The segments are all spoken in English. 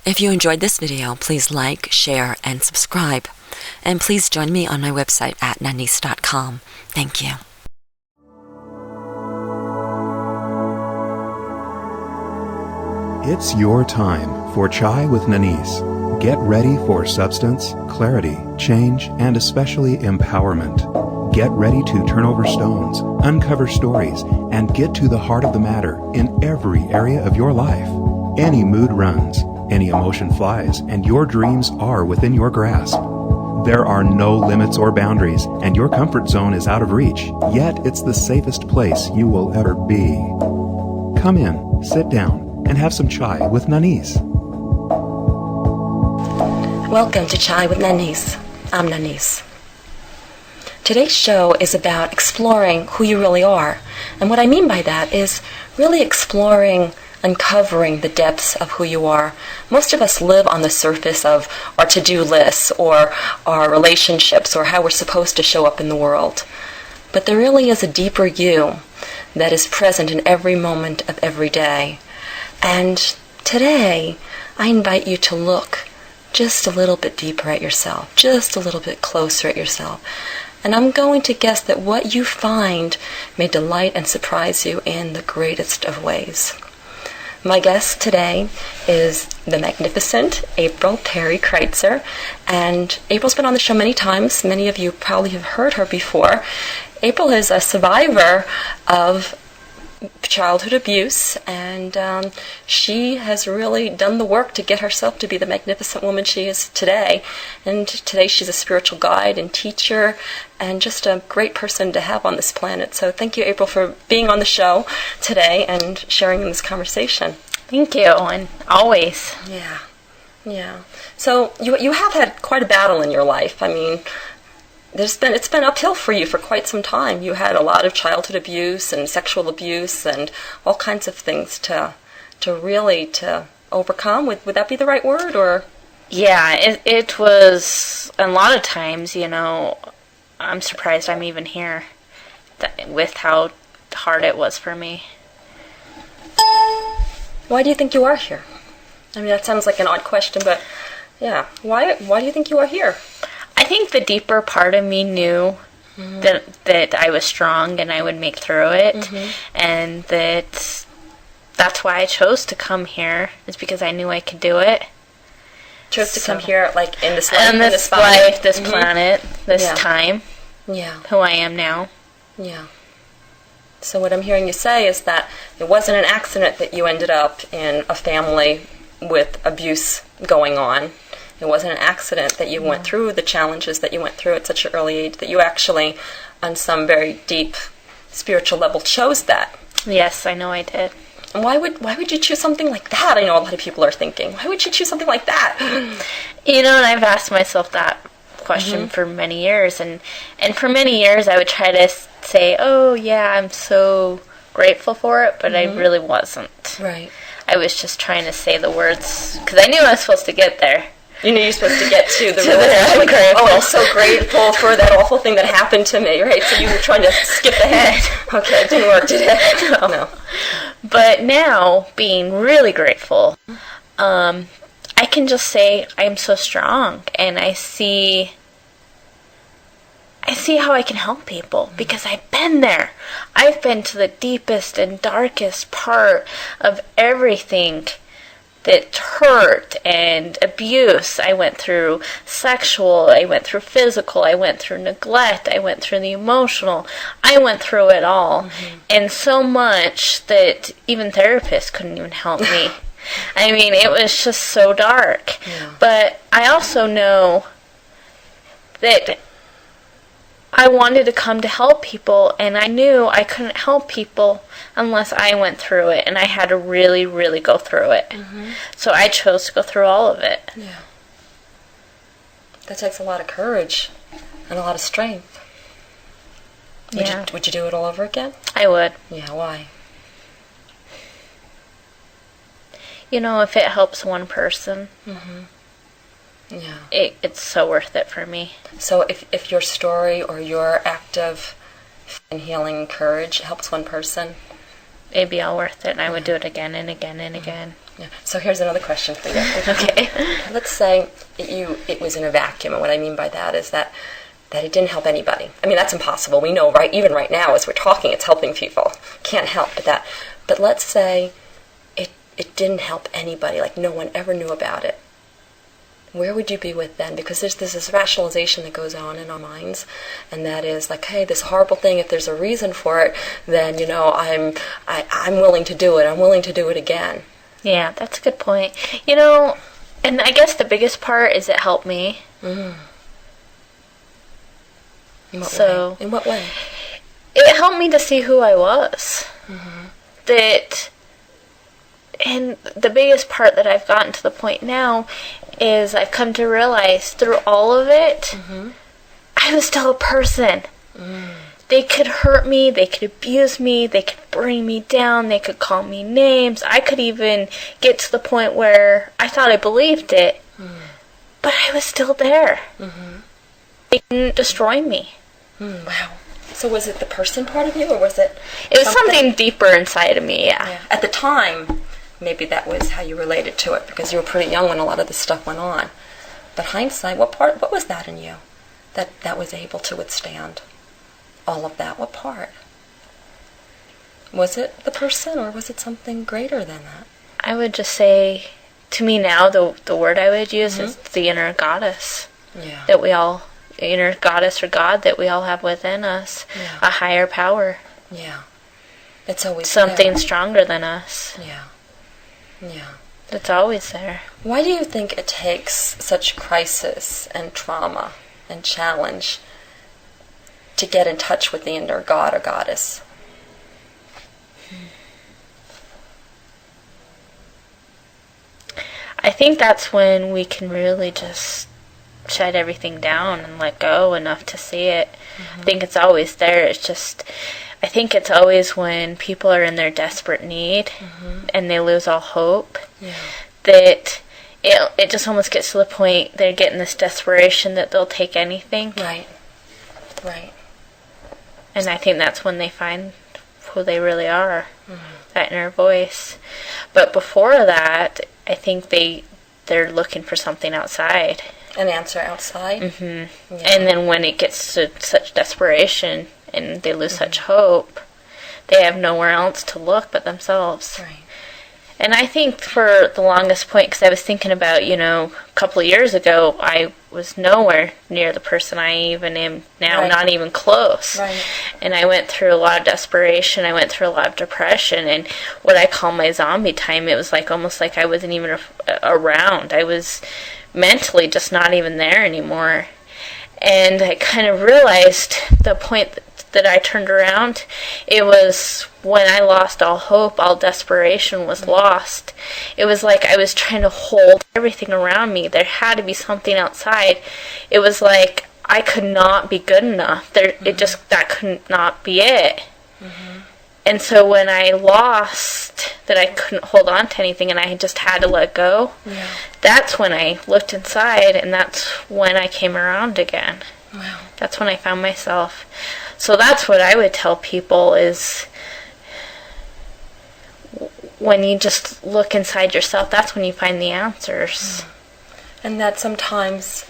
If you enjoyed this video, please like, share, and subscribe. And please join me on my website at nanice.com. Thank you. It's your time for Chai with Nanice. Get ready for substance, clarity, change, and especially empowerment. Get ready to turn over stones, uncover stories, and get to the heart of the matter in every area of your life. Any mood runs, any emotion flies, and your dreams are within your grasp. There are no limits or boundaries, and your comfort zone is out of reach, yet it's the safest place you will ever be. Come in, sit down, and have some chai with Nanice. Welcome to Chai with Nanice. I'm Nanice. Today's show is about exploring who you really are. And what I mean by that is really exploring, uncovering the depths of who you are. Most of us live on the surface of our to-do lists or our relationships or how we're supposed to show up in the world. But there really is a deeper you that is present in every moment of every day. And today, I invite you to look just a little bit deeper at yourself, just a little bit closer at yourself. And I'm going to guess that what you find may delight and surprise you in the greatest of ways. My guest today is the magnificent April Perry Kreitzer. And April's been on the show many times. Many of you probably have heard her before. April is a survivor of childhood abuse, and she has really done the work to get herself to be the magnificent woman she is today. And today she's a spiritual guide and teacher and just a great person to have on this planet. So thank you, April, for being on the show today and sharing in this conversation. Thank you, and always. Yeah. So you have had quite a battle in your life. I mean, it's been uphill for you for quite some time. You had a lot of childhood abuse and sexual abuse and all kinds of things to overcome. Would that be the right word, or? Yeah, it was a lot of times. I'm surprised I'm even here with how hard it was for me. Why do you think you are here? I mean, that sounds like an odd question, but yeah, why do you think you are here? I think the deeper part of me knew that I was strong and I would make through it, and that's why I chose to come here, is because I knew I could do it. Chose to come here, like in this life, this planet, this time. Yeah. Who I am now. Yeah. So what I'm hearing you say is that it wasn't an accident that you ended up in a family with abuse going on. It wasn't an accident that you went through the challenges that you went through at such an early age, that you actually, on some very deep spiritual level, chose that. Yes, I know I did. And why would you choose something like that? I know a lot of people are thinking, why would you choose something like that? And I've asked myself that question for many years, and for many years I would try to say, oh yeah, I'm so grateful for it, but I really wasn't. Right. I was just trying to say the words, because I knew I was supposed to get there. You knew you're supposed to get to the really grateful. Oh, I'm so grateful for that awful thing that happened to me, right? So you were trying to skip ahead. Okay, it didn't work, did it? No. But now, being really grateful, I can just say I'm so strong, and I see how I can help people, because I've been there. I've been to the deepest and darkest part of everything that hurt and abuse. I went through sexual, I went through physical, I went through neglect, I went through the emotional. I went through it all. And so much that even therapists couldn't even help me. I mean, it was just so dark. Yeah. But I also know that I wanted to come to help people, and I knew I couldn't help people unless I went through it, and I had to really, really go through it. So I chose to go through all of it. Yeah. That takes a lot of courage and a lot of strength. Would you do it all over again? I would. Yeah, why? If it helps one person, yeah, it's so worth it for me. So if your story or your act of healing courage helps one person, it'd be all worth it, and I would do it again and again and again. Yeah. So here's another question for you. Okay. Let's say it was in a vacuum, and what I mean by that is that it didn't help anybody. I mean, that's impossible. We know, right? Even right now, as we're talking, it's helping people. Can't help but that. But let's say it didn't help anybody, like no one ever knew about it. Where would you be with then? Because there's this rationalization that goes on in our minds, and that is like, hey, this horrible thing, if there's a reason for it, then, I'm willing to do it. I'm willing to do it again. Yeah, that's a good point. And I guess the biggest part is it helped me. Mm. In what way? In what way? It helped me to see who I was. Mm-hmm. And the biggest part that I've gotten to the point now is I've come to realize through all of it, mm-hmm. I was still a person. Mm. They could hurt me, they could abuse me, they could bring me down, they could call me names. I could even get to the point where I thought I believed it, but I was still there. Mm-hmm. They didn't destroy me. Wow. So was it the person part of you, or was it... It was something deeper inside of me, yeah. At the time, maybe that was how you related to it, because you were pretty young when a lot of this stuff went on. But hindsight, what was that in you that was able to withstand all of that? What part? Was it the person, or was it something greater than that? I would just say, to me now, the word I would use is the inner goddess. Yeah. That we all... inner goddess or God that we all have within us, a higher power. Yeah. It's always something there. Stronger than us. Yeah. Yeah. It's always there. Why do you think it takes such crisis and trauma and challenge to get in touch with the inner God or goddess? I think that's when we can really just shut everything down and let go enough to see it. Mm-hmm. I think it's always there. I think it's always when people are in their desperate need and they lose all hope, that it just almost gets to the point they're getting this desperation that they'll take anything. Right. Right. And I think that's when they find who they really are, that inner voice. But before that, I think they're looking for something outside. An answer outside. Mm-hmm. Yeah. And then when it gets to such desperation and they lose such hope, they have nowhere else to look but themselves. Right. And I think for the longest point, because I was thinking about, a couple of years ago, I was nowhere near the person I even am now, not even close. Right. And I went through a lot of desperation. I went through a lot of depression. And what I call my zombie time, it was almost like I wasn't even around. I was mentally just not even there anymore. And I kind of realized the point that I turned around, it was when I lost all hope, all desperation was lost. It was like I was trying to hold everything around me. There had to be something outside. It was like I could not be good enough. That could not be it. Mm-hmm. And so when I lost that I couldn't hold on to anything and I just had to let go, that's when I looked inside, and that's when I came around again. Wow. That's when I found myself. So that's what I would tell people is when you just look inside yourself, that's when you find the answers. And that sometimes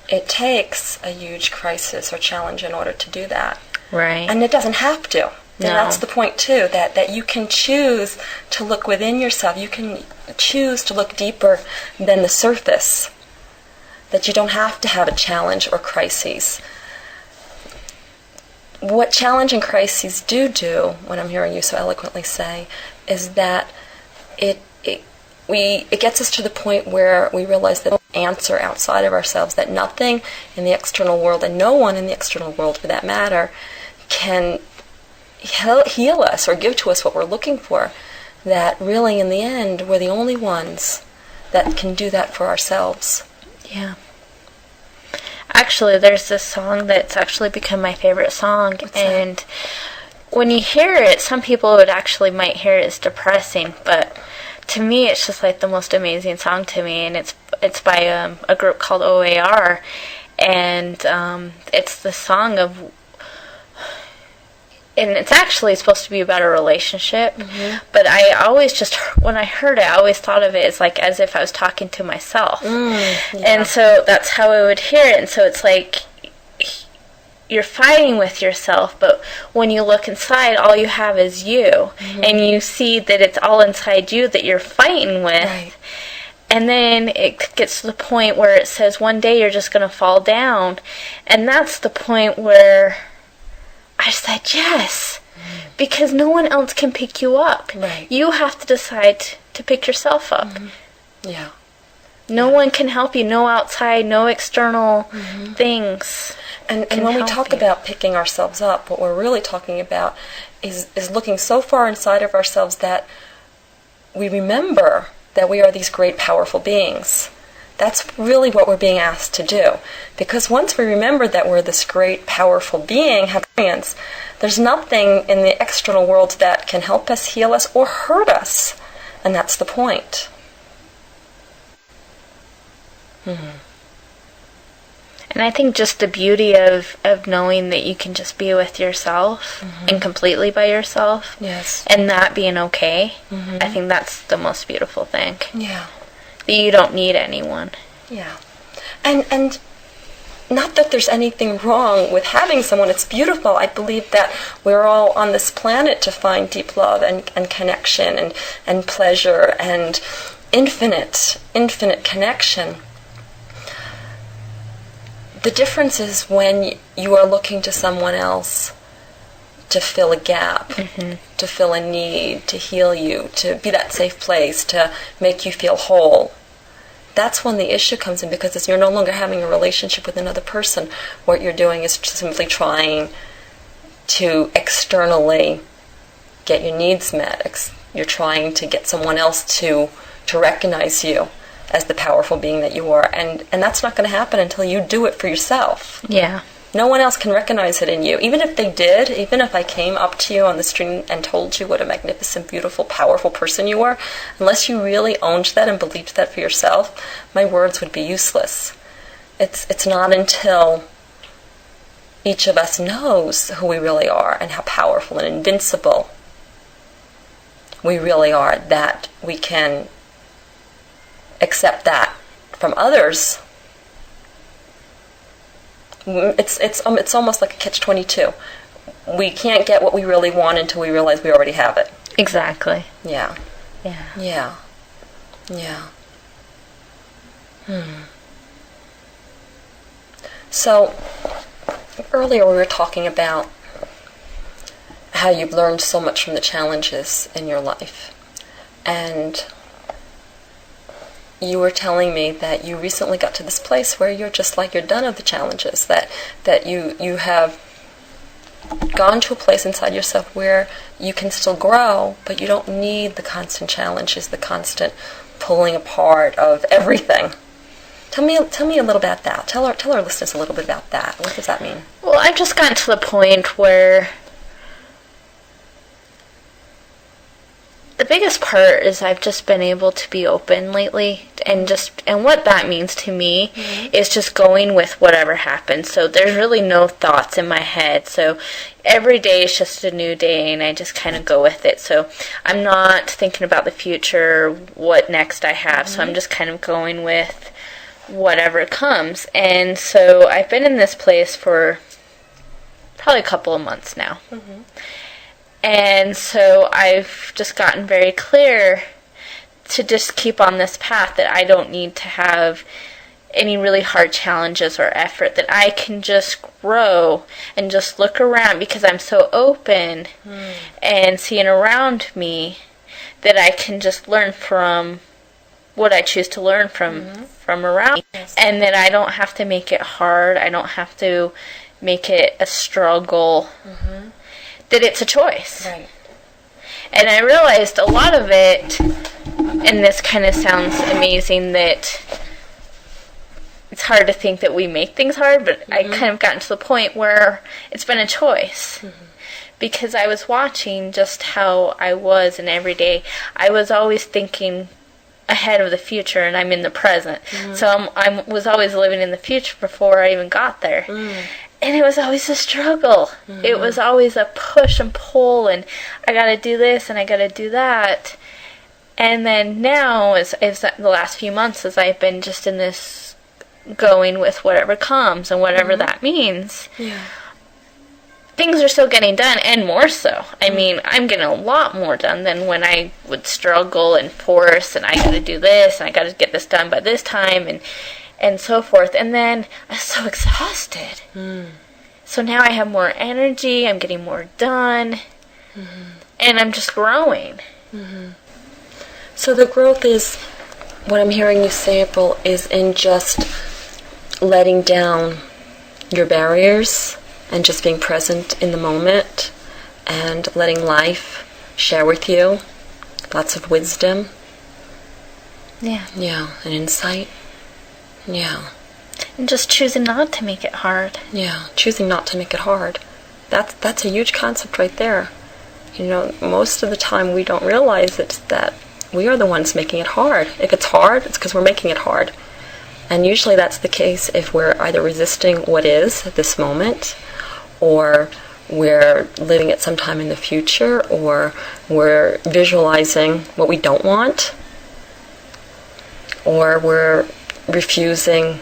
it takes a huge crisis or challenge in order to do that. Right. And it doesn't have to. And that's the point, too, that you can choose to look within yourself. You can choose to look deeper than the surface. That you don't have to have a challenge or crises. What challenge and crises do, what I'm hearing you so eloquently say, is that it gets us to the point where we realize that no answer outside of ourselves, that nothing in the external world, and no one in the external world for that matter, can heal us or give to us what we're looking for. That really in the end we're the only ones that can do that for ourselves. Yeah. Actually, there's this song that's actually become my favorite song. What's and that? When you hear it, some people might hear it as depressing, but to me it's just like the most amazing song to me, and it's by a group called OAR, and it's the song of and it's actually supposed to be about a relationship, Mm-hmm. but I always just, when I heard it, I always thought of it as like as if I was talking to myself. Yeah. And so that's how I would hear it. And so it's like you're fighting with yourself, but when you look inside, all you have is you. Mm-hmm. And you see that it's all inside you that you're fighting with. Right. And then it gets to the point where it says one day you're just going to fall down. And that's the point where I said yes. Because no one else can pick you up. Right. You have to decide to pick yourself up. Mm-hmm. Yeah. No one can help you. No outside, no external things. And can when we help talk you. about picking ourselves up, what we're really talking about is looking so far inside of ourselves that we remember that we are these great, powerful beings. That's really what we're being asked to do. Because once we remember that we're this great, powerful being, have experience, there's nothing in the external world that can help us, heal us, or hurt us. And that's the point. And I think just the beauty of knowing that you can just be with yourself and completely by yourself. Yes. And that being okay. I think that's the most beautiful thing. Yeah. That you don't need anyone. Yeah. And not that there's anything wrong with having someone. It's beautiful. I believe that we're all on this planet to find deep love and connection and pleasure and infinite connection. The difference is when you are looking to someone else to fill a gap, to fill a need, to heal you, to be that safe place, to make you feel whole. That's when the issue comes in, because you're no longer having a relationship with another person. What you're doing is simply trying to externally get your needs met. You're trying to get someone else to recognize you as the powerful being that you are. And that's not going to happen until you do it for yourself. Yeah. No one else can recognize it in you. Even if they did, even if I came up to you on the street and told you what a magnificent, beautiful, powerful person you were, unless you really owned that and believed that for yourself, my words would be useless. It's not until each of us knows who we really are and how powerful and invincible we really are that we can accept that from others. It's almost like a catch-22. We can't get what we really want until we realize we already have it. Exactly. Yeah. Yeah. Yeah. Yeah. So, earlier we were talking about how you've learned so much from the challenges in your life. And you were telling me that you recently got to this place where you're just like you're done with the challenges, that you have gone to a place inside yourself where you can still grow, but you don't need the constant challenges, the constant pulling apart of everything. Tell me a little about that. Tell our listeners a little bit about that. What does that mean? Well, I've just gotten to the point where the biggest part is I've just been able to be open lately, and what that means to me is just going with whatever happens. So there's really no thoughts in my head. So every day is just a new day, and I just kind of go with it. So I'm not thinking about the future, what next I have. So I'm just kind of going with whatever comes. And so I've been in this place for probably a couple of months now. And so I've just gotten very clear to just keep on this path, that I don't need to have any really hard challenges or effort, that I can just grow and just look around, because I'm so open and seeing around me that I can just learn from what I choose to learn from around me. And that I don't have to make it hard. I don't have to make it a struggle. That it's a choice. Right. And I realized a lot of it, and this kind of sounds amazing, that it's hard to think that we make things hard, but I kind of gotten to the point where it's been a choice. Because I was watching just how I was, and every day I was always thinking ahead of the future, and I'm in the present. So I was always living in the future before I even got there. And it was always a struggle. It was always a push and pull, and I got to do this and I got to do that. And then now, as the last few months, as I've been just in this going with whatever comes and whatever that means, things are still getting done, and more so. I mean, I'm getting a lot more done than when I would struggle and force, and I got to do this, and I got to get this done by this time, and so forth. And then I was so exhausted. So now I have more energy, I'm getting more done, and I'm just growing. So the growth is, what I'm hearing you say, April, is in just letting down your barriers and just being present in the moment and letting life share with you lots of wisdom. Yeah. Yeah, and insight. Yeah. And just choosing not to make it hard. Yeah, choosing not to make it hard. That's a huge concept right there. You know, most of the time we don't realize it's that we are the ones making it hard. If it's hard, it's because we're making it hard. And usually that's the case if we're either resisting what is at this moment, or we're living it sometime in the future, or we're visualizing what we don't want, or we're refusing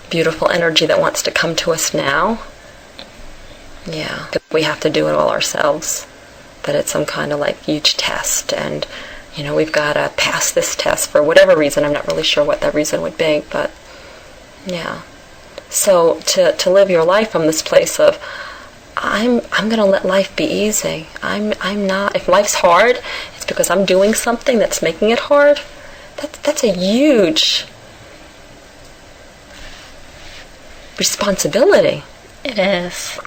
beautiful energy that wants to come to us now. Yeah, we have to do it all ourselves. But it's some kind of like huge test, and you know, we've got to pass this test for whatever reason. I'm not really sure what that reason would be, but yeah. So to live your life from this place of I'm going to let life be easy. I'm not. If life's hard, it's because I'm doing something that's making it hard. That's a huge responsibility. It is.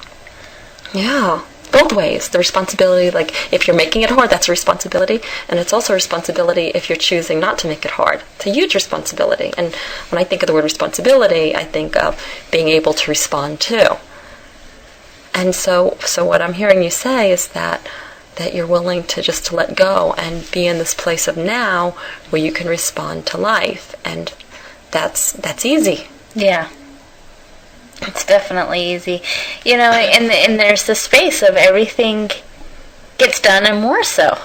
Yeah. Both ways. The responsibility, like if you're making it hard, that's a responsibility, and it's also a responsibility if you're choosing not to make it hard. It's a huge responsibility. And when I think of the word responsibility, I think of being able to respond to. And so what I'm hearing you say is that you're willing to just to let go and be in this place of now where you can respond to life, and that's easy. Yeah. It's definitely easy. You know, and there's the space of everything gets done and more so.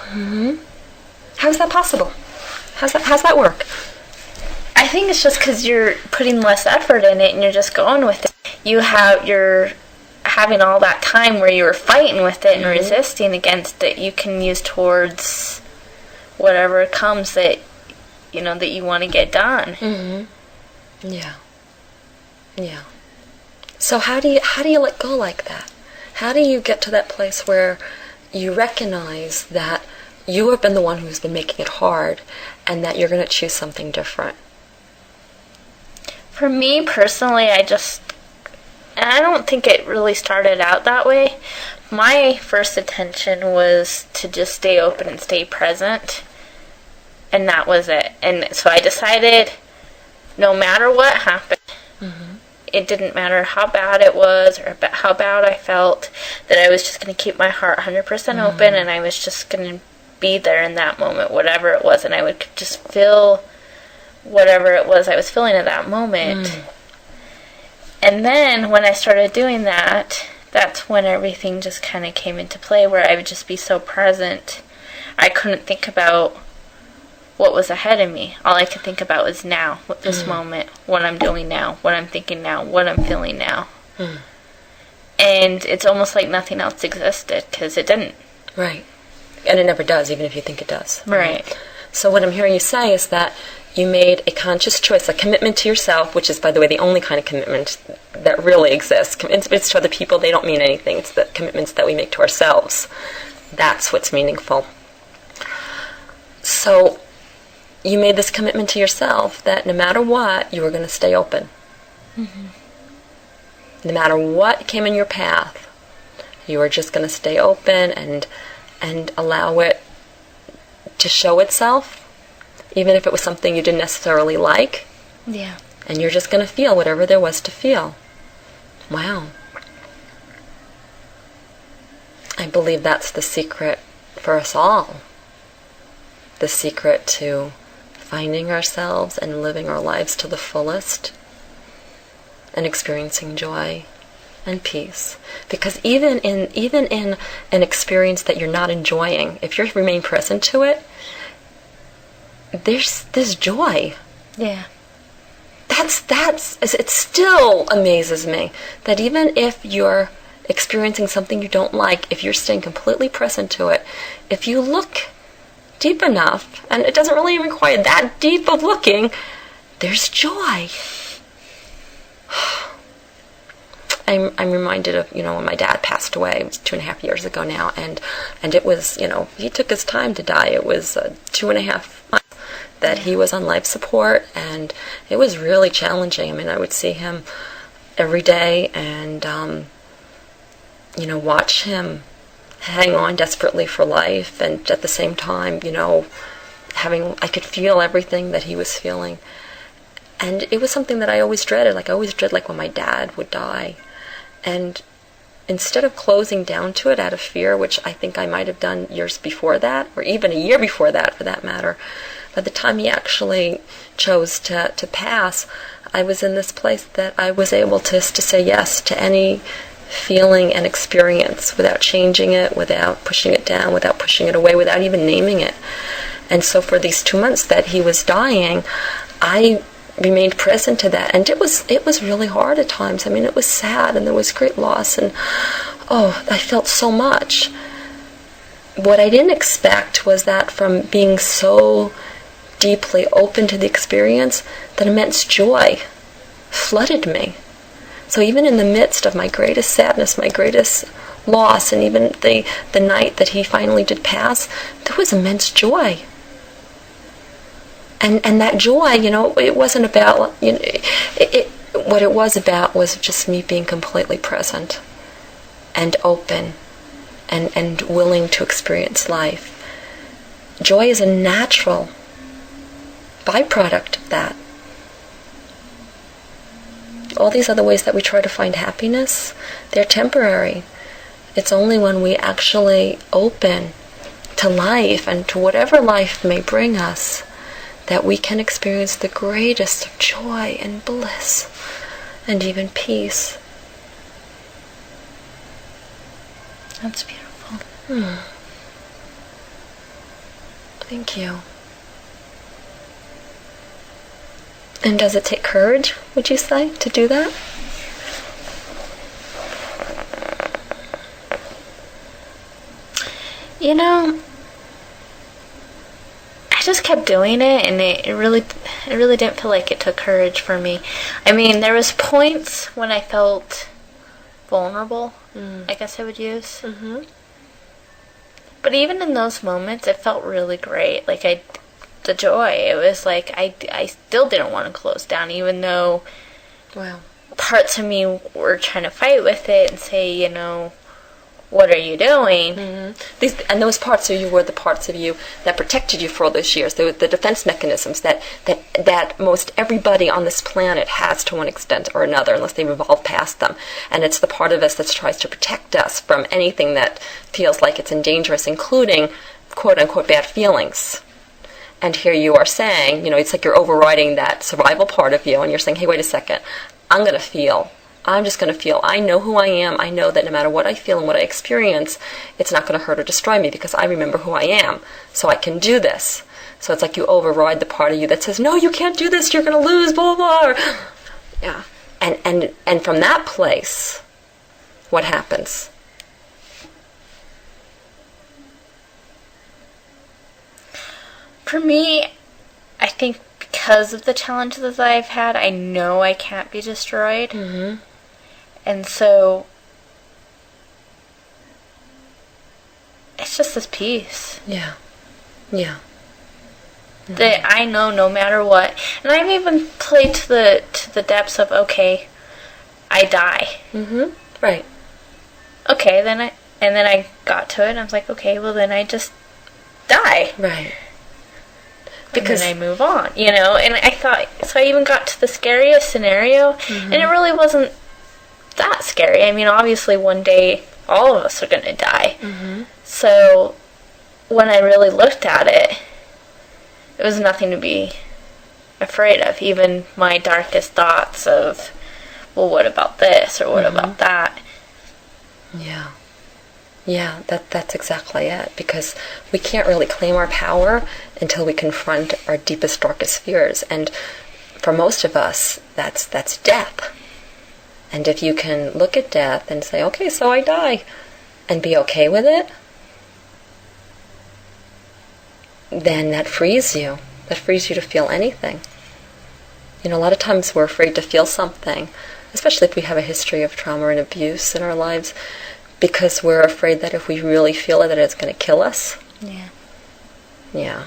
How's that possible? How's that work? I think it's just because you're putting less effort in it and you're just going with it. You're having all that time where you were fighting with it and resisting against it, you can use towards whatever comes that, you know, that you want to get done. Yeah. Yeah. So how do you let go like that? How do you get to that place where you recognize that you have been the one who's been making it hard, and that you're going to choose something different? For me personally, I don't think it really started out that way. My first intention was to just stay open and stay present, and that was it. And so I decided, no matter what happened, it didn't matter how bad it was or how bad I felt, that I was just going to keep my heart 100% open, and I was just going to be there in that moment, whatever it was, and I would just feel whatever it was I was feeling at that moment. And then when I started doing that, that's when everything just kind of came into play, where I would just be so present. I couldn't think about what was ahead of me. All I could think about was now, this moment, what I'm doing now, what I'm thinking now, what I'm feeling now. And it's almost like nothing else existed, because it didn't. Right. And it never does, even if you think it does. Right. So what I'm hearing you say is that you made a conscious choice, a commitment to yourself, which is, by the way, the only kind of commitment that really exists. Commitments to other people, they don't mean anything. It's the commitments that we make to ourselves. That's what's meaningful. So you made this commitment to yourself that no matter what, you were going to stay open. No matter what came in your path, you were just going to stay open and allow it to show itself, even if it was something you didn't necessarily like. Yeah. And you're just going to feel whatever there was to feel. Wow. I believe that's the secret for us all. The secret to finding ourselves and living our lives to the fullest and experiencing joy and peace. Because even in an experience that you're not enjoying, if you remain present to it, there's joy. Yeah. It still amazes me that even if you're experiencing something you don't like, if you're staying completely present to it, if you look deep enough, and it doesn't really require that deep of looking, there's joy. I'm reminded of, when my dad passed away. It was 2.5 years ago now, and it was, he took his time to die. It was 2.5 months that he was on life support, and it was really challenging. I mean, I would see him every day and, watch him hang on desperately for life, and at the same time, I could feel everything that he was feeling. And it was something that I always dreaded. I always dreaded, when my dad would die. And instead of closing down to it out of fear, which I think I might have done years before that, or even a year before that for that matter, by the time he actually chose to pass, I was in this place that I was able to say yes to any feeling and experience without changing it, without pushing it down, without pushing it away, without even naming it. And so for these 2 months that he was dying, I remained present to that, and it was really hard at times. I mean, it was sad, and there was great loss, and I felt so much. What I didn't expect was that from being so deeply open to the experience, that immense joy flooded me. So even in the midst of my greatest sadness, my greatest loss, and even the night that he finally did pass, there was immense joy. And that joy, it wasn't about, what it was about was just me being completely present and open and willing to experience life. Joy is a natural byproduct of that. All these other ways that we try to find happiness, they're temporary. It's only when we actually open to life and to whatever life may bring us that we can experience the greatest of joy and bliss and even peace. That's beautiful. Thank you. And does it take courage, would you say, to do that? I just kept doing it, and it really didn't feel like it took courage for me. I mean, there was points when I felt vulnerable, I guess I would use. Mm-hmm. But even in those moments, it felt really great. The joy, it was I still didn't want to close down, even though parts of me were trying to fight with it and say, what are you doing? Mm-hmm. And those parts of you were the parts of you that protected you for all those years. The defense mechanisms that most everybody on this planet has to one extent or another, unless they evolve past them. And it's the part of us that tries to protect us from anything that feels like it's dangerous, including quote-unquote bad feelings. And here you are saying, it's like you're overriding that survival part of you, and you're saying, hey, wait a second, I'm just going to feel. I know who I am. I know that no matter what I feel and what I experience, it's not going to hurt or destroy me because I remember who I am. So I can do this. So it's like you override the part of you that says, no, you can't do this. You're going to lose, blah, blah, blah. Yeah. And from that place, what happens? For me, I think because of the challenges that I've had, I know I can't be destroyed. Mm-hmm. And so it's just this peace. Yeah. Yeah. Mm-hmm. That I know no matter what. And I've even played to the depths of, okay, I die. Mm-hmm. Right. Okay, then I got to it and I was like, okay, well then I just die. Right. Because then I move on, and I thought, so I even got to the scariest scenario, and it really wasn't that scary. I mean, obviously one day all of us are going to die. Mm-hmm. So when I really looked at it, it was nothing to be afraid of. Even my darkest thoughts of, well, what about this or what about that? Yeah. Yeah, that's exactly it. Because we can't really claim our power until we confront our deepest, darkest fears. And for most of us, that's death. And if you can look at death and say, okay, so I die, and be okay with it, then that frees you. That frees you to feel anything. You know, a lot of times we're afraid to feel something, especially if we have a history of trauma and abuse in our lives, because we're afraid that if we really feel it, that it's going to kill us. Yeah. Yeah.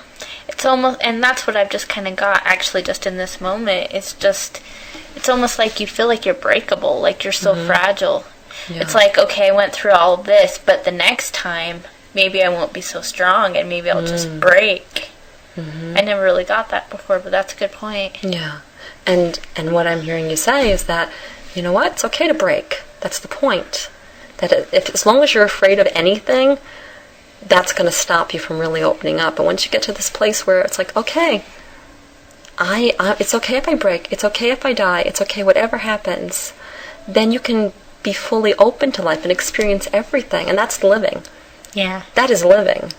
It's almost, and that's what I've just kind of got, actually, just in this moment. It's almost like you feel like you're breakable, like you're so fragile. Yeah. It's like, okay, I went through all of this, but the next time, maybe I won't be so strong, and maybe I'll just break. I never really got that before, but that's a good point. Yeah. And what I'm hearing you say is that, you know what, it's okay to break. That's the point. That if as long as you're afraid of anything, that's going to stop you from really opening up. And once you get to this place where it's like, okay, it's okay if I break, it's okay if I die, it's okay whatever happens, then you can be fully open to life and experience everything. And that's living. Yeah. That is living.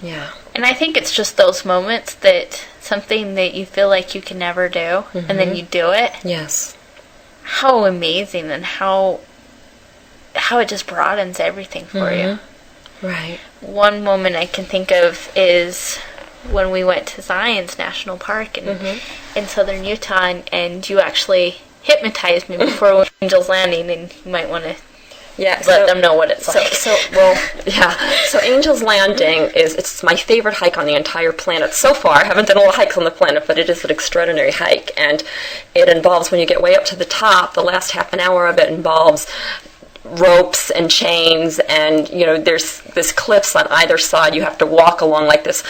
Yeah. And I think it's just those moments that something that you feel like you can never do, and then you do it. Yes. How amazing, and how it just broadens everything for you. Right. One moment I can think of is when we went to Zion's National Park in southern Utah, and you actually hypnotized me before we went to Angel's Landing, and you might want to let them know what it's like. So Angel's Landing it's my favorite hike on the entire planet so far. I haven't done all the hikes on the planet, but it is an extraordinary hike, and it involves, when you get way up to the top, the last half an hour of it involves ropes and chains, and there's this cliffs on either side. You have to walk along like this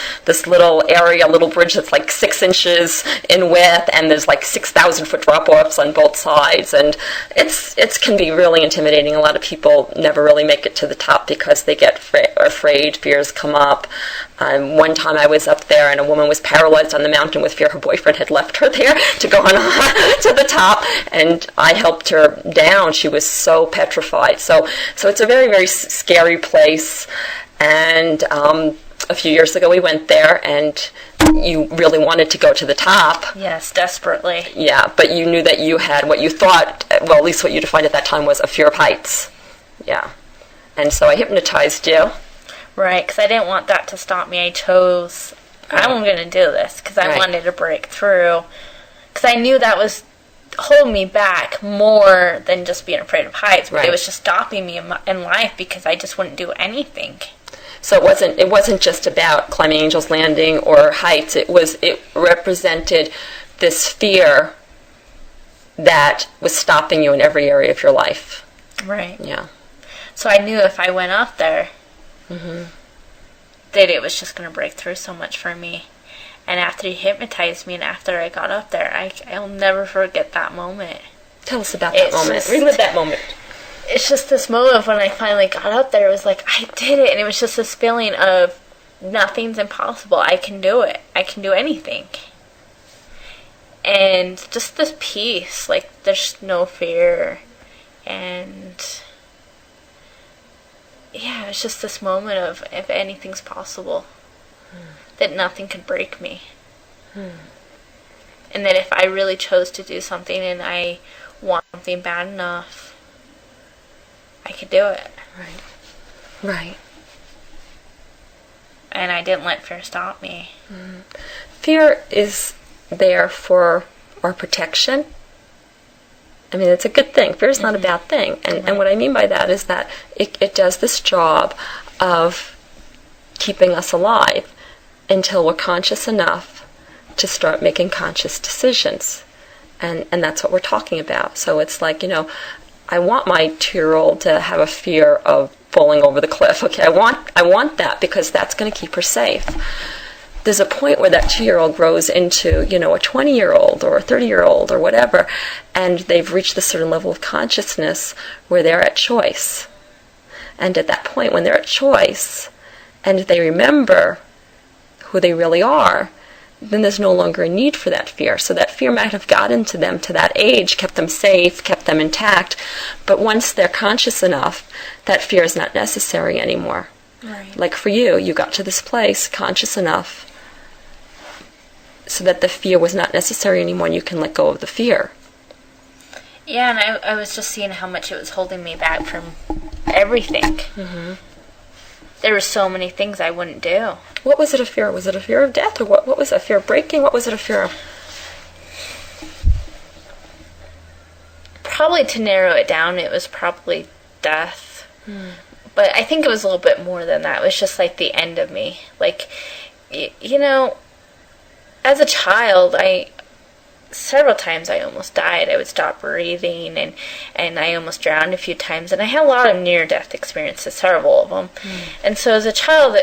little area, little bridge that's like 6 inches in width, and there's like 6,000-foot drop-offs on both sides, and it can be really intimidating. A lot of people never really make it to the top because they get afraid, fears come up. One time I was up there, and a woman was paralyzed on the mountain with fear. Her boyfriend had left her there to go on to the top, and I helped her down. She was so petrified. So it's a very, very scary place. And a few years ago we went there, and you really wanted to go to the top. Yes, desperately. Yeah, but you knew that you had what you thought, well, at least what you defined at that time, was a fear of heights. Yeah. And so I hypnotized you. Right, because I didn't want that to stop me. I chose, I'm going to do this because I wanted to break through. Because I knew that was holding me back more than just being afraid of heights. But it was just stopping me in life because I just wouldn't do anything. So it wasn't just about climbing Angel's Landing or heights. It represented this fear that was stopping you in every area of your life. Right. Yeah. So I knew if I went up there, that it was just going to break through so much for me. And after he hypnotized me, and after I got up there, I'll never forget that moment. Tell us about that moment. Relive that moment. It's just this moment of when I finally got up there. It was like, I did it. And it was just this feeling of nothing's impossible. I can do it. I can do anything. And just this peace. Like, there's no fear. And yeah, it's just this moment of if anything's possible, that nothing could break me. And that if I really chose to do something and I want something bad enough, I could do it. Right. And I didn't let fear stop me. Fear is there for our protection. I mean, it's a good thing. Fear is not a bad thing. And what I mean by that is that it does this job of keeping us alive until we're conscious enough to start making conscious decisions. And that's what we're talking about. So it's like, I want my 2-year-old to have a fear of falling over the cliff. Okay, I want that because that's going to keep her safe. There's a point where that 2-year-old grows into, a 20-year-old or a 30-year-old or whatever, and they've reached a certain level of consciousness where they're at choice. And at that point, when they're at choice, and they remember who they really are, then there's no longer a need for that fear. So that fear might have gotten to them to that age, kept them safe, kept them intact, but once they're conscious enough, that fear is not necessary anymore. Right. Like for you, you got to this place conscious enough so that the fear was not necessary anymore, and you can let go of the fear. Yeah, and I was just seeing how much it was holding me back from everything. Mm-hmm. There were so many things I wouldn't do. What was it a fear? Was it a fear of death, or what was it? A fear of breaking? What was it a fear of? Probably, to narrow it down, it was probably death. But I think it was a little bit more than that. It was just like the end of me. Like, you know, as a child, several times I almost died. I would stop breathing, and I almost drowned a few times. And I had a lot of near-death experiences, several of them. And so as a child,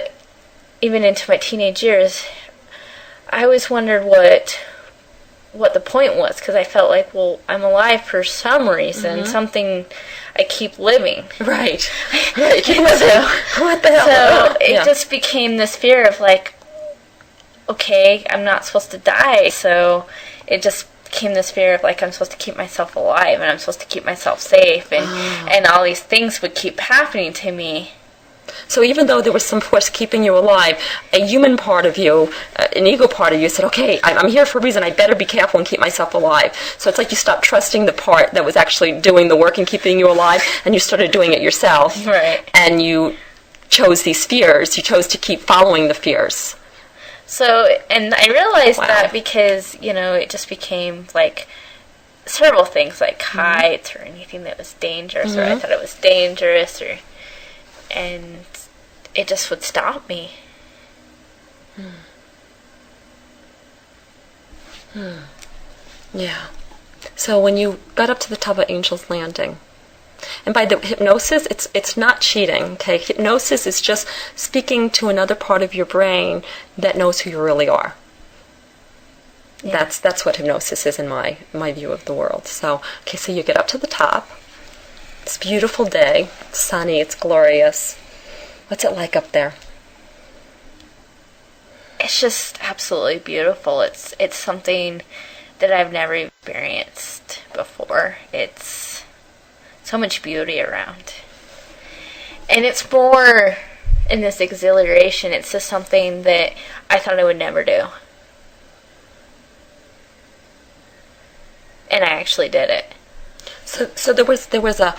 even into my teenage years, I always wondered what the point was, because I felt like, well, I'm alive for some reason, something, I keep living. Right. Right. So, what the hell? So it just became this fear of like, okay, I'm not supposed to die, so it just became this fear of like, I'm supposed to keep myself alive, and I'm supposed to keep myself safe, and all these things would keep happening to me. So even though there was some force keeping you alive, a human part of you, an ego part of you said, okay, I'm here for a reason, I better be careful and keep myself alive. So it's like you stopped trusting the part that was actually doing the work and keeping you alive, and you started doing it yourself. Right. And you chose these fears. You chose to keep following the fears. So, and I realized that because, you know, it just became like several things, like heights or anything that was dangerous, or I thought it was dangerous, and it just would stop me. Yeah. So when you got up to the top of Angel's Landing, and by the hypnosis, it's not cheating, okay? Hypnosis is just speaking to another part of your brain that knows who you really are. Yeah. That's what hypnosis is in my view of the world. So, okay, so you get up to the top. It's a beautiful day. It's sunny. It's glorious. What's it like up there? It's just absolutely beautiful. It's something that I've never experienced before. It's so much beauty around. And it's more in this exhilaration. It's just something that I thought I would never do. And I actually did it. So there was a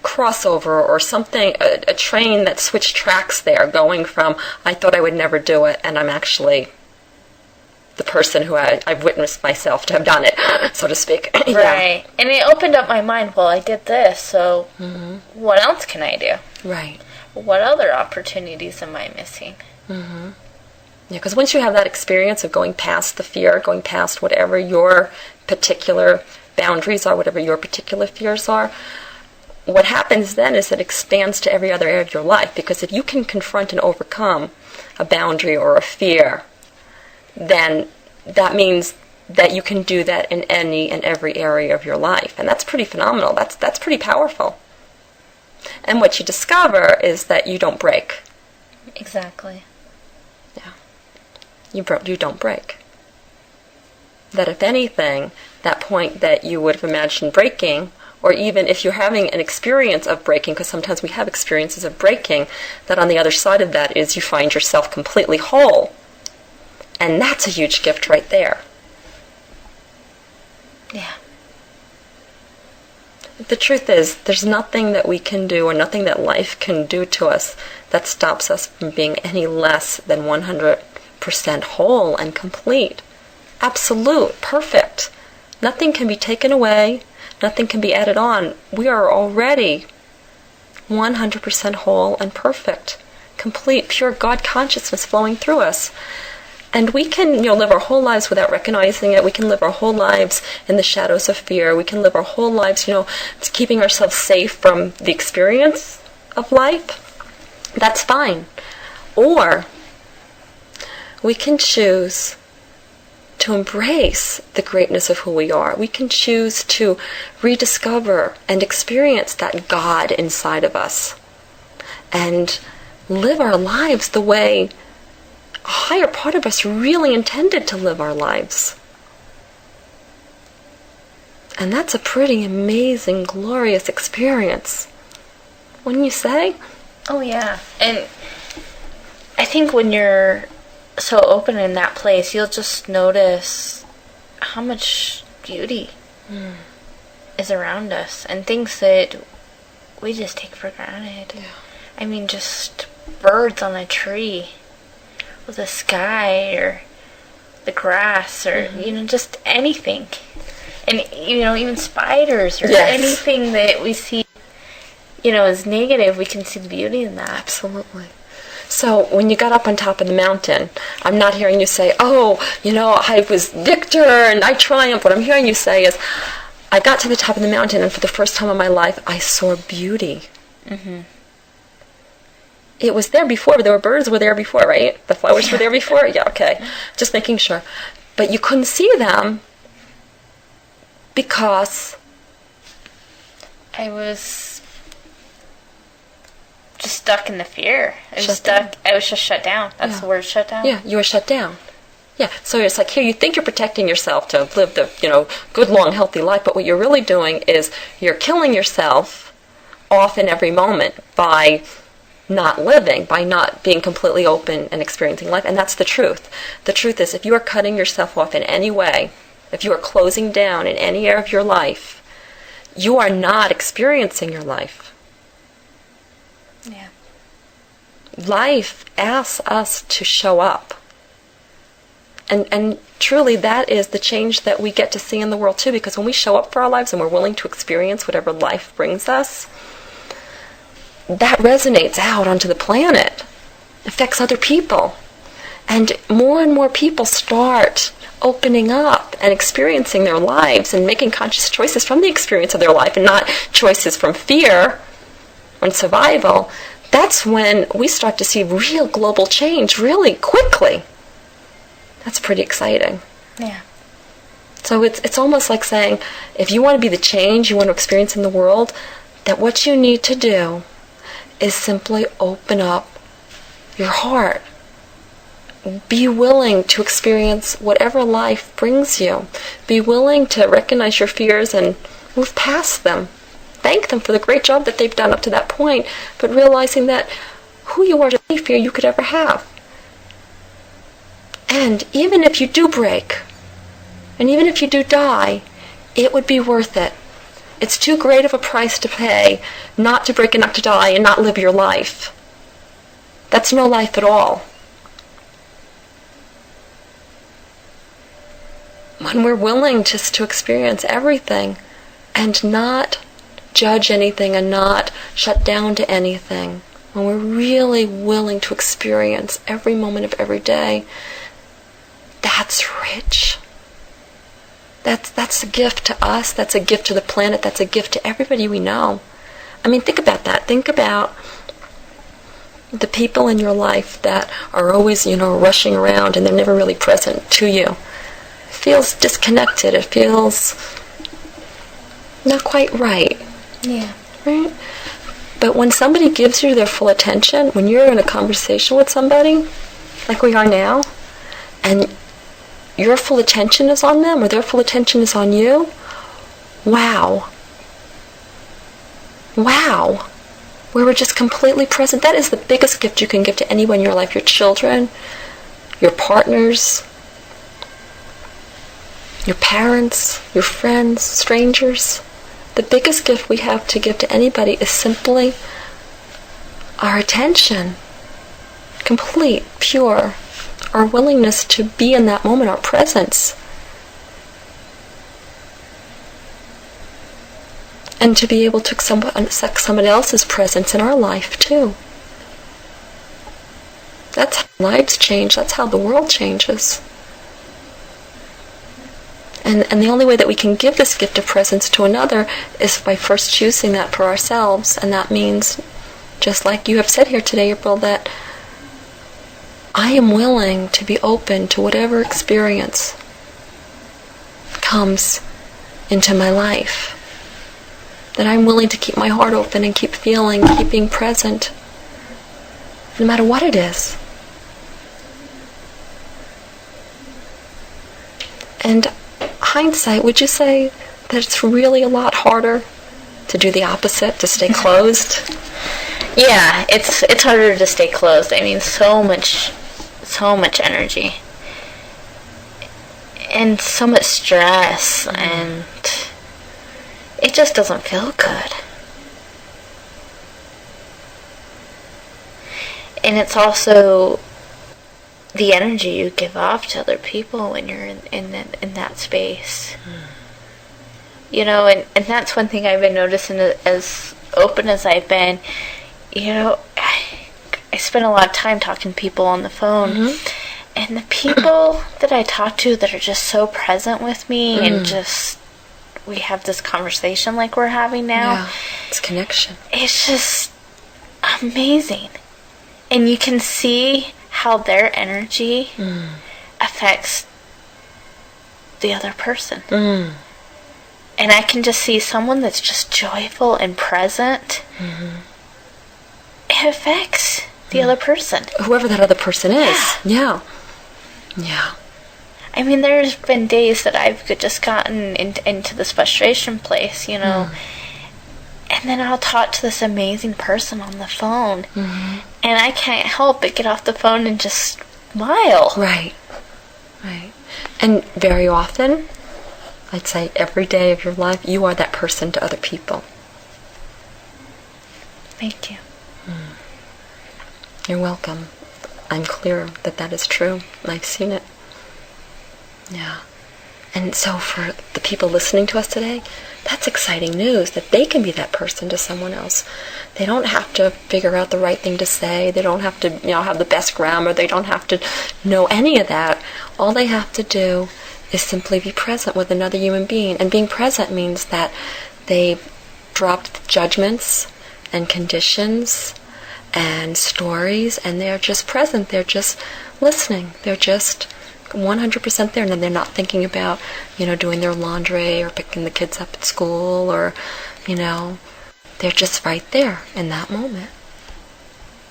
crossover or something, a train that switched tracks there, going from I thought I would never do it, and I'm actually the person who I've witnessed myself to have done it, so to speak. Right. Yeah. And it opened up my mind, well, I did this, so what else can I do? Right. What other opportunities am I missing? Yeah, because once you have that experience of going past the fear, going past whatever your particular boundaries are, whatever your particular fears are, what happens then is it expands to every other area of your life. Because if you can confront and overcome a boundary or a fear, then that means that you can do that in any and every area of your life. And that's pretty phenomenal. That's pretty powerful. And what you discover is that you don't break. Exactly. Yeah. You don't break. That if anything, that point that you would have imagined breaking, or even if you're having an experience of breaking, because sometimes we have experiences of breaking, that on the other side of that is you find yourself completely whole. And that's a huge gift right there. Yeah. The truth is, there's nothing that we can do or nothing that life can do to us that stops us from being any less than 100% whole and complete. Absolute, perfect. Nothing can be taken away. Nothing can be added on. We are already 100% whole and perfect. Complete, pure God consciousness flowing through us. And we can, live our whole lives without recognizing it. We can live our whole lives in the shadows of fear. We can live our whole lives, keeping ourselves safe from the experience of life. That's fine. Or we can choose to embrace the greatness of who we are. We can choose to rediscover and experience that God inside of us and live our lives the way a higher part of us really intended to live our lives. And that's a pretty amazing, glorious experience. Wouldn't you say? Oh, yeah. And I think when you're so open in that place, you'll just notice how much beauty is around us and things that we just take for granted. Yeah. I mean, just birds on a tree, or the sky, or the grass, or, just anything. And, even spiders, or anything that we see, as negative, we can see the beauty in that. Absolutely. So when you got up on top of the mountain, I'm not hearing you say, oh, I was victor and I triumphed. What I'm hearing you say is, I got to the top of the mountain and for the first time in my life, I saw beauty. Mm-hmm. It was there before, but birds were there before, right? The flowers were there before? Yeah, okay. Just making sure. But you couldn't see them because I was just stuck in the fear. I was just shut down. That's the word, shut down. Yeah, you were shut down. Yeah, so it's like here you think you're protecting yourself to live the, good, long, healthy life, but what you're really doing is you're killing yourself off in every moment by not living, by not being completely open and experiencing life, and that's the truth. The truth is if you are cutting yourself off in any way, if you are closing down in any area of your life, you are not experiencing your life. Yeah. Life asks us to show up. And truly that is the change that we get to see in the world too, because when we show up for our lives and we're willing to experience whatever life brings us, that resonates out onto the planet, affects other people. And more people start opening up and experiencing their lives and making conscious choices from the experience of their life and not choices from fear and survival. That's when we start to see real global change really quickly. That's pretty exciting. Yeah. So it's almost like saying, if you want to be the change you want to experience in the world, that what you need to do is simply open up your heart. Be willing to experience whatever life brings you. Be willing to recognize your fears and move past them. Thank them for the great job that they've done up to that point, but realizing that who you are is any fear you could ever have. And even if you do break, and even if you do die, it would be worth it. It's too great of a price to pay not to break and not to die and not live your life. That's no life at all. When we're willing just to experience everything and not judge anything and not shut down to anything, when we're really willing to experience every moment of every day, that's rich. That's a gift to us. That's a gift to the planet. That's a gift to everybody we know. I mean, think about that. Think about the people in your life that are always, rushing around and they're never really present to you. It feels disconnected. It feels not quite right. Yeah. Right? But when somebody gives you their full attention, when you're in a conversation with somebody, like we are now, and your full attention is on them, or their full attention is on you, wow. Wow. We were just completely present. That is the biggest gift you can give to anyone in your life. Your children, your partners, your parents, your friends, strangers. The biggest gift we have to give to anybody is simply our attention. Complete, pure. Our willingness to be in that moment, our presence. And to be able to accept someone else's presence in our life, too. That's how lives change. That's how the world changes. And the only way that we can give this gift of presence to another is by first choosing that for ourselves. And that means, just like you have said here today, April, that I am willing to be open to whatever experience comes into my life. That I'm willing to keep my heart open and keep feeling, keep being present, no matter what it is. And hindsight, would you say that it's really a lot harder to do the opposite, to stay closed? Yeah, it's harder to stay closed. I mean, so much energy. And so much stress, and it just doesn't feel good. And it's also the energy you give off to other people when you're in that space. You know, and that's one thing I've been noticing, as open as I've been. You know, I spend a lot of time talking to people on the phone, and the people that I talk to that are just so present with me, and just, we have this conversation like we're having now. Yeah, it's connection. It's just amazing. And you can see how their energy affects the other person. And I can just see someone that's just joyful and present. It affects the other person. Whoever that other person is. Yeah. I mean, there's been days that I've just gotten into this frustration place, you know. And then I'll talk to this amazing person on the phone. And I can't help but get off the phone and just smile. Right. And very often, I'd say every day of your life, you are that person to other people. Thank you. You're welcome. I'm clear that that is true. I've seen it. Yeah. And so for the people listening to us today, that's exciting news, that they can be that person to someone else. They don't have to figure out the right thing to say. They don't have to, have the best grammar. They don't have to know any of that. All they have to do is simply be present with another human being. And being present means that they dropped judgments and conditions and stories, and they're just present. They're just listening. They're just 100% there, and they're not thinking about, doing their laundry or picking the kids up at school, or, they're just right there in that moment.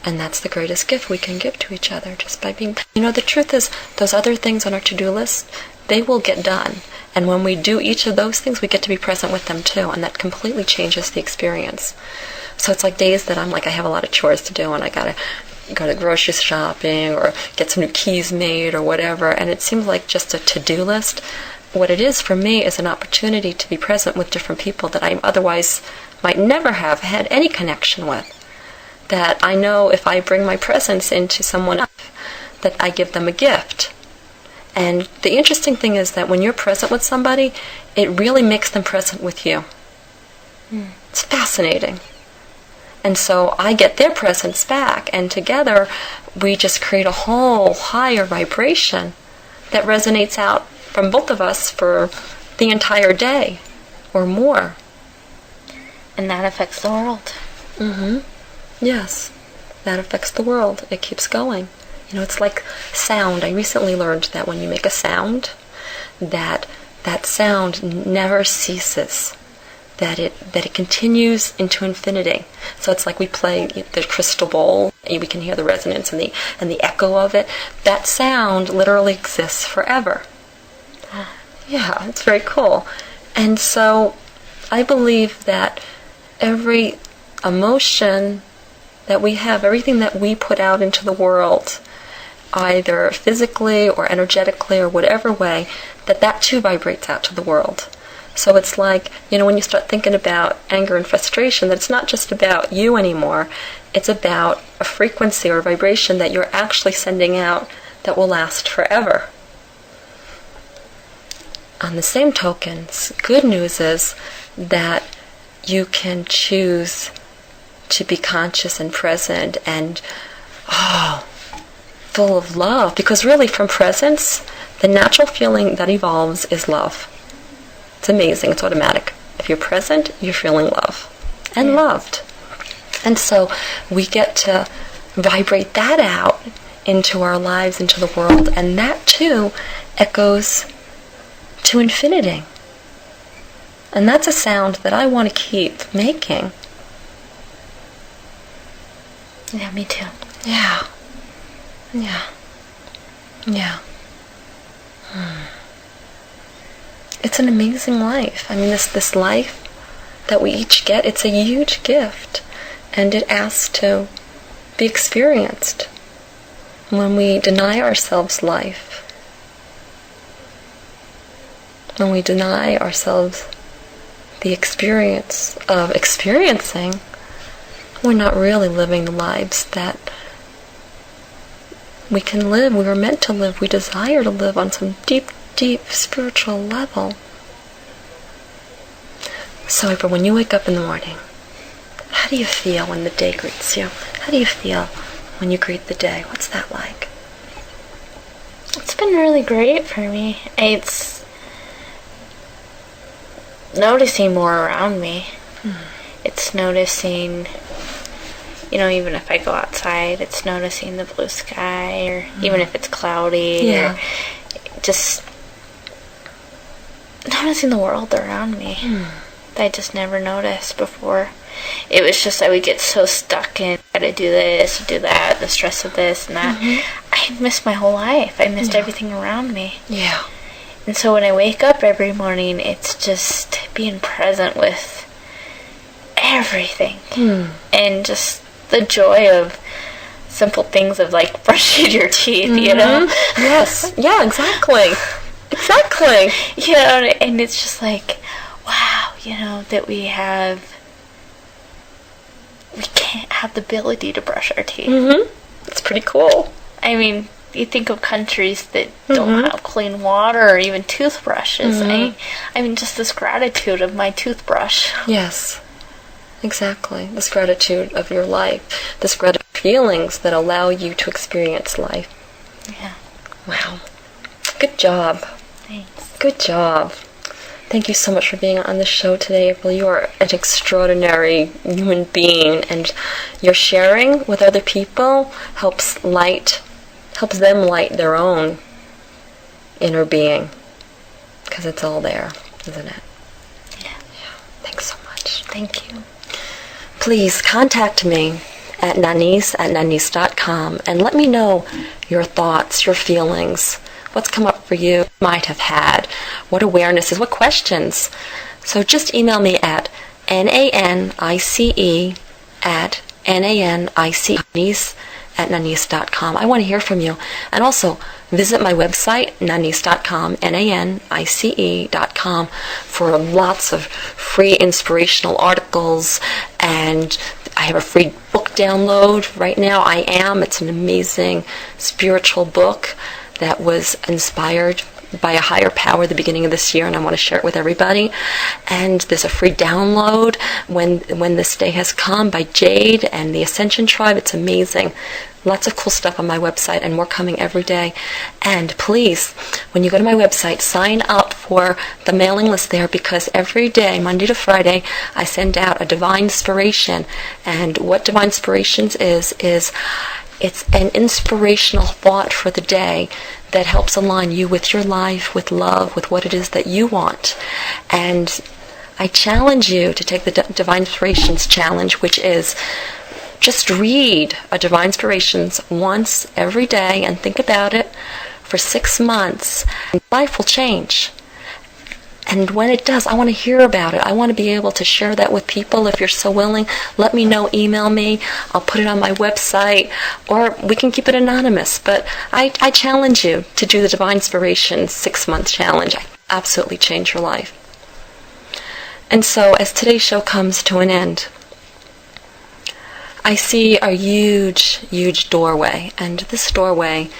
And that's the greatest gift we can give to each other, just by being... the truth is, those other things on our to-do list, they will get done. And when we do each of those things, we get to be present with them too, and that completely changes the experience. So it's like days that I'm like, I have a lot of chores to do, and I gotta go to grocery shopping or get some new keys made or whatever, and it seems like just a to-do list. What it is for me is an opportunity to be present with different people that I otherwise might never have had any connection with. That I know if I bring my presence into someone else, that I give them a gift. And the interesting thing is that when you're present with somebody, it really makes them present with you. It's fascinating. And so I get their presence back, and together we just create a whole higher vibration that resonates out from both of us for the entire day or more. And that affects the world. Yes, that affects the world. It keeps going. It's like sound. I recently learned that when you make a sound, that sound never ceases. That it continues into infinity. So it's like we play the crystal bowl, and we can hear the resonance and the echo of it. That sound literally exists forever. Yeah, it's very cool. And so I believe that every emotion that we have, everything that we put out into the world, either physically or energetically or whatever way, that too vibrates out to the world. So it's like, when you start thinking about anger and frustration, that it's not just about you anymore. It's about a frequency or a vibration that you're actually sending out that will last forever. On the same token, good news is that you can choose to be conscious and present and, full of love. Because really, from presence, the natural feeling that evolves is love. It's amazing. It's automatic. If you're present, you're feeling love and loved. And so we get to vibrate that out into our lives, into the world, and that too echoes to infinity. And that's a sound that I want to keep making. Yeah, me too. Yeah. it's an amazing life. I mean, this life that we each get, it's a huge gift, and it asks to be experienced. When we deny ourselves life, when we deny ourselves the experience of experiencing, we're not really living the lives that we can live, we were meant to live, we desire to live on some deep, deep spiritual level. So when you wake up in the morning, how do you feel when the day greets you? How do you feel when you greet the day? What's that like? It's been really great for me. It's noticing more around me. It's noticing, even if I go outside, it's noticing the blue sky, or even if it's cloudy, or just noticing the world around me that I just never noticed before. It was just I would get so stuck in, I gotta do this, do that, the stress of this and that. I missed my whole life. I missed everything around me. Yeah. And so when I wake up every morning, it's just being present with everything. And just the joy of simple things of like brushing your teeth, Yes. Yeah, exactly. Exactly. And it's just like, wow, that we can't have the ability to brush our teeth. It's pretty cool. I mean, you think of countries that don't have clean water or even toothbrushes. I mean, just this gratitude of my toothbrush. Yes, exactly. This gratitude of your life. This gratitude feelings that allow you to experience life. Yeah. Wow. Good job. Thanks. Good job. Thank you so much for being on the show today, April. You are an extraordinary human being, and your sharing with other people helps them light their own inner being, because it's all there, isn't it? Yeah. Thanks so much. Thank you. Please contact me at Nanice@Nanice.com and let me know your thoughts, your feelings, what's come up for you, might have had, what awarenesses, what questions. So just email me at Nanice@Nanice.com. I want to hear from you. And also visit my website, Nanice.com, Nanice.com, for lots of free inspirational articles, and I have a free book download right now. It's an amazing spiritual book that was inspired by a higher power at the beginning of this year, and I want to share it with everybody. And there's a free download, When This Day Has Come, by Jade and the Ascension Tribe. It's amazing. Lots of cool stuff on my website, and more coming every day. And please, when you go to my website, sign up for the mailing list there, because every day, Monday to Friday, I send out a Divine Inspiration. And what Divine Inspirations is it's an inspirational thought for the day that helps align you with your life, with love, with what it is that you want. And I challenge you to take the Divine Inspirations Challenge, which is just read a Divine Inspirations once every day and think about it for 6 months, and life will change. And when it does, I want to hear about it. I want to be able to share that with people. If you're so willing, let me know, email me. I'll put it on my website, or we can keep it anonymous. But I challenge you to do the Divine Inspiration 6-month challenge. Absolutely change your life. And so as today's show comes to an end, I see a huge, huge doorway. And this doorway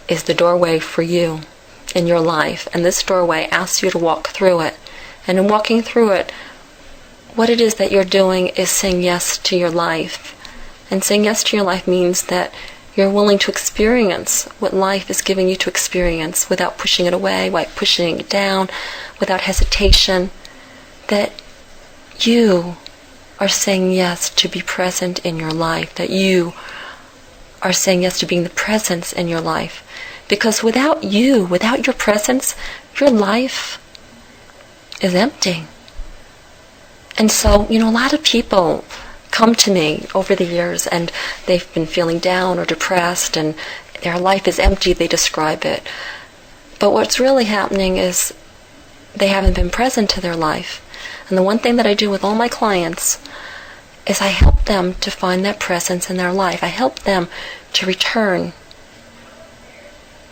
is the doorway for you in your life, and this doorway asks you to walk through it. And in walking through it, what it is that you're doing is saying yes to your life. And saying yes to your life means that you're willing to experience what life is giving you to experience without pushing it away, without pushing it down, without hesitation. That you are saying yes to be present in your life, that you are saying yes to being the presence in your life. Because without you, without your presence, your life is empty. And so, a lot of people come to me over the years, and they've been feeling down or depressed, and their life is empty, they describe it. But what's really happening is they haven't been present to their life. And the one thing that I do with all my clients is I help them to find that presence in their life. I help them to return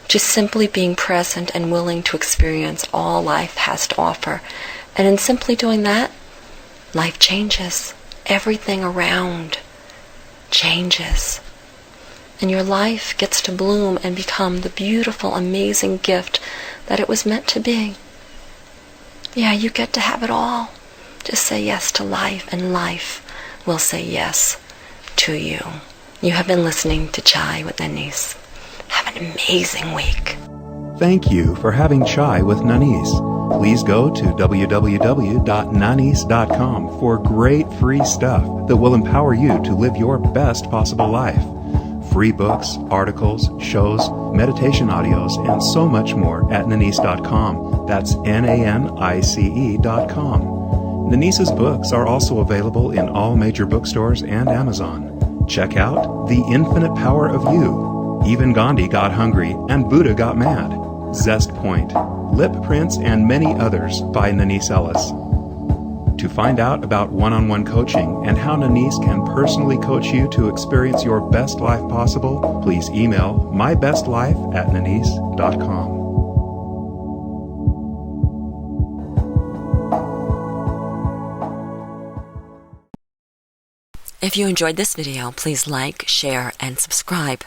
to simply being present and willing to experience all life has to offer. And in simply doing that, life changes. Everything around changes. And your life gets to bloom and become the beautiful, amazing gift that it was meant to be. Yeah, you get to have it all. Just say yes to life, and life will say yes to you. You have been listening to Chai with Nanice. Have an amazing week. Thank you for having Chai with Nanice. Please go to www.nanice.com for great free stuff that will empower you to live your best possible life. Free books, articles, shows, meditation audios, and so much more at nanice.com. That's Nanice.com. Nanice's books are also available in all major bookstores and Amazon. Check out The Infinite Power of You. Even Gandhi got hungry and Buddha got mad. Zest Point, Lip Prints, and many others by Nanice Ellis. To find out about one-on-one coaching and how Nanice can personally coach you to experience your best life possible, please email mybestlife@nanice.com. If you enjoyed this video, please like, share, and subscribe.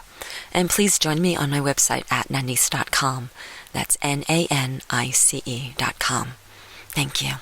And please join me on my website at nanice.com. That's Nanice.com. Thank you.